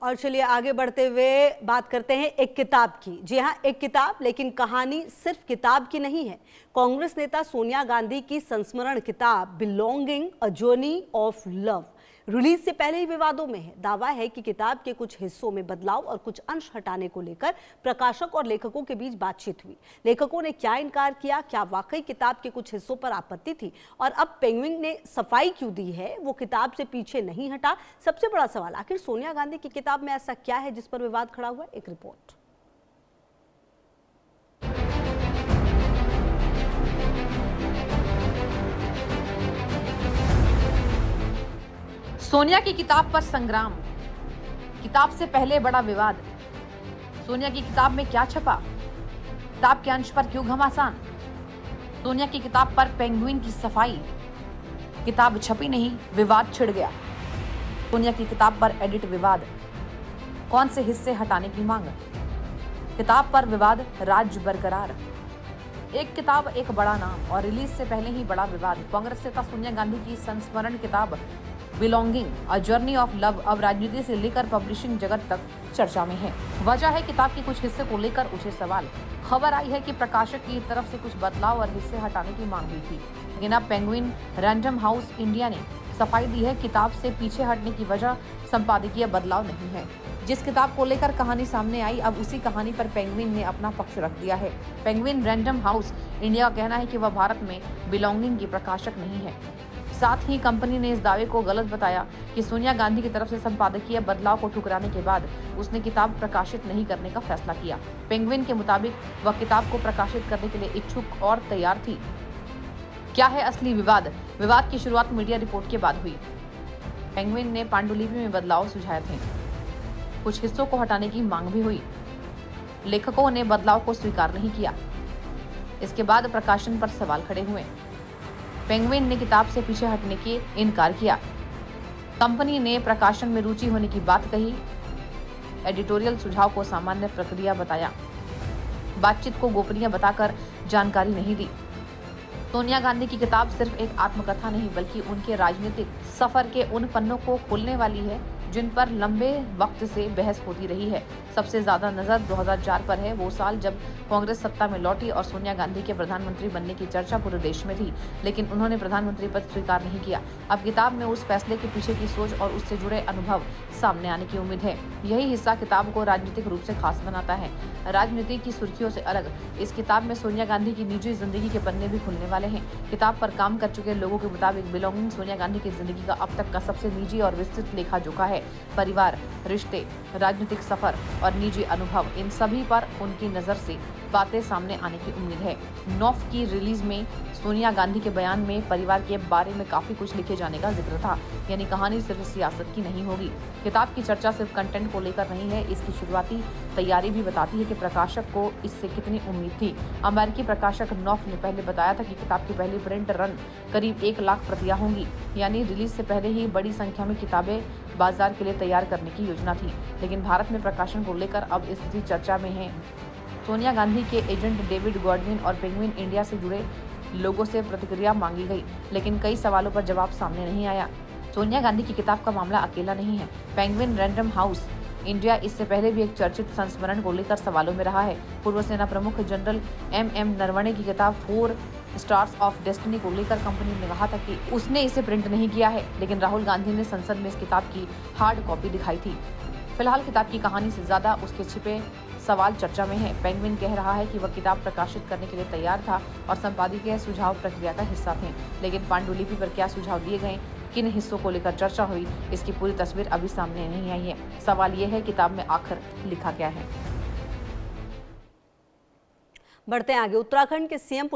और चलिए आगे बढ़ते हुए बात करते हैं एक किताब की। जी हाँ, एक किताब, लेकिन कहानी सिर्फ किताब की नहीं है। कांग्रेस नेता सोनिया गांधी की संस्मरण किताब belonging a journey of love release से पहले ही विवादों में है। दावा है कि किताब के कुछ हिस्सों में बदलाव और कुछ अंश हटाने को लेकर प्रकाशक और लेखकों के बीच बातचीत हुई। लेखकों ने क्या इनकार किया, क्या वाकई किताब के कुछ हिस्सों पर आपत्ति थी, और अब पेंगुइन ने सफाई क्यों दी है, वो किताब से पीछे नहीं हटा। सबसे बड़ा सवाल, आखिर सोनिया गांधी की किताब में ऐसा क्या है जिस पर विवाद खड़ा हुआ? एक रिपोर्ट। सोनिया की किताब पर संग्राम, किताब से पहले बड़ा विवाद। सोनिया की किताब में क्या छपा, किताब के अंश पर क्यों घमासान? सोनिया की किताब पर पेंगुइन की सफाई, किताब छपी नहीं, विवाद छिड़ गया। सोनिया की किताब पर एडिट विवाद, कौन से हिस्से हटाने की मांग? किताब पर विवाद, राज्य बरकरार। एक किताब एक बड़ा नाम और रिलीज से पहले ही बड़ा विवाद। कांग्रेस नेता सोनिया गांधी की संस्मरण किताब belonging a journey of love अब राजनीति से लेकर पब्लिशिंग जगत तक चर्चा में है। वजह है किताब के कुछ हिस्से को लेकर उठे सवाल। खबर आई है कि प्रकाशक की तरफ से कुछ बदलाव और हिस्से हटाने की मांग हुई थी, लेकिन अब पेंगुइन रैंडम हाउस इंडिया ने सफाई दी है। किताब से पीछे हटने की वजह संपादकीय बदलाव नहीं है। जिस किताब को लेकर कहानी सामने आई, अब उसी कहानी पर पेंगुइन ने अपना पक्ष रख दिया है। पेंगुइन रैंडम हाउस इंडिया का कहना है कि वह भारत में बिलोंगिंग की प्रकाशक नहीं है। साथ ही कंपनी ने इस दावे को गलत बताया कि सोनिया गांधी की तरफ से संपादकीय बदलाव को ठुकराने के बाद उसने किताब प्रकाशित नहीं करने का फैसला किया। पेंगुइन के मुताबिक वह किताब को प्रकाशित करने के लिए इच्छुक और तैयार थी। क्या है असली विवाद? विवाद की शुरुआत मीडिया रिपोर्ट के बाद हुई। पेंगुइन ने पांडुलिपि में बदलाव सुझाए थे, कुछ हिस्सों को हटाने की मांग भी हुई। लेखकों ने बदलाव को स्वीकार नहीं किया। इसके बाद प्रकाशन पर सवाल खड़े हुए। पेंगुइन ने किताब से पीछे हटने के इनकार किया। कंपनी ने प्रकाशन में रुचि होने की बात कही। एडिटोरियल सुझाव को सामान्य प्रक्रिया बताया। बातचीत को गोपनीय बताकर जानकारी नहीं दी। सोनिया गांधी की किताब सिर्फ एक आत्मकथा नहीं, बल्कि उनके राजनीतिक सफर के उन पन्नों को खोलने वाली है जिन पर लंबे वक्त से बहस होती रही है। सबसे ज्यादा नजर 2004 पर है, वो साल जब कांग्रेस सत्ता में लौटी और सोनिया गांधी के प्रधानमंत्री बनने की चर्चा पूरे देश में थी, लेकिन उन्होंने प्रधानमंत्री पद स्वीकार नहीं किया। अब किताब में उस फैसले के पीछे की सोच और उससे जुड़े अनुभव सामने आने की उम्मीद है। यही हिस्सा किताब को राजनीतिक रूप से खास बनाता है। राजनीति की सुर्खियों से अलग इस किताब में सोनिया गांधी की निजी जिंदगी के पन्ने भी खुलने वाले हैं। किताब पर काम कर चुके लोगों के मुताबिक बिलोंगिंग सोनिया गांधी की जिंदगी का अब तक का सबसे निजी और विस्तृत लेखा जोखा है। परिवार, रिश्ते, राजनीतिक सफर और निजी अनुभव, इन सभी पर उनकी नजर से बातें सामने आने की उम्मीद है। नौफ की रिलीज में सोनिया गांधी के बयान में परिवार के बारे में काफी कुछ लिखे जाने का जिक्र था, यानी कहानी सिर्फ सियासत की नहीं होगी। किताब की चर्चा सिर्फ कंटेंट को लेकर नहीं है, इसकी शुरुआती तैयारी भी बताती है कि प्रकाशक को इससे कितनी उम्मीद थी। अमेरिकी प्रकाशक नौफ ने पहले बताया था कि किताब की पहली प्रिंट रन करीब 1 लाख प्रतियां होंगी, यानी रिलीज से पहले ही बड़ी संख्या में किताबें बाजार के लिए तैयार करने की योजना थी। लेकिन भारत में प्रकाशन को लेकर अब स्थिति चर्चा में है। सोनिया गांधी के एजेंट डेविड गॉडविन और पेंगुइन इंडिया से जुड़े लोगों से प्रतिक्रिया मांगी गई, लेकिन कई सवालों पर जवाब सामने नहीं आया। सोनिया गांधी की किताब का मामला अकेला नहीं है। पेंगुइन रैंडम हाउस इंडिया इससे पहले भी एक चर्चित संस्मरण को लेकर सवालों में रहा है। पूर्व सेना प्रमुख जनरल एम नरवणे की किताब 4 स्टार्स ऑफ डेस्टिनी को लेकर कंपनी ने कहा था कि उसने इसे प्रिंट नहीं किया है, लेकिन राहुल गांधी ने संसद में इस किताब की हार्ड कॉपी दिखाई थी। फिलहाल किताब की कहानी से ज्यादा उसके छिपे सवाल चर्चा में है। पेंगुइन कह रहा है कि वह किताब प्रकाशित करने के लिए तैयार था और संपादकीय सुझाव प्रक्रिया का हिस्सा थे, लेकिन पांडुलिपि पर क्या सुझाव दिए गए, किन हिस्सों को लेकर चर्चा हुई, इसकी पूरी तस्वीर अभी सामने नहीं आई है। सवाल यह है किताब में आखिर लिखा क्या है। बढ़ते हैं आगे। उत्तराखंड के सीएम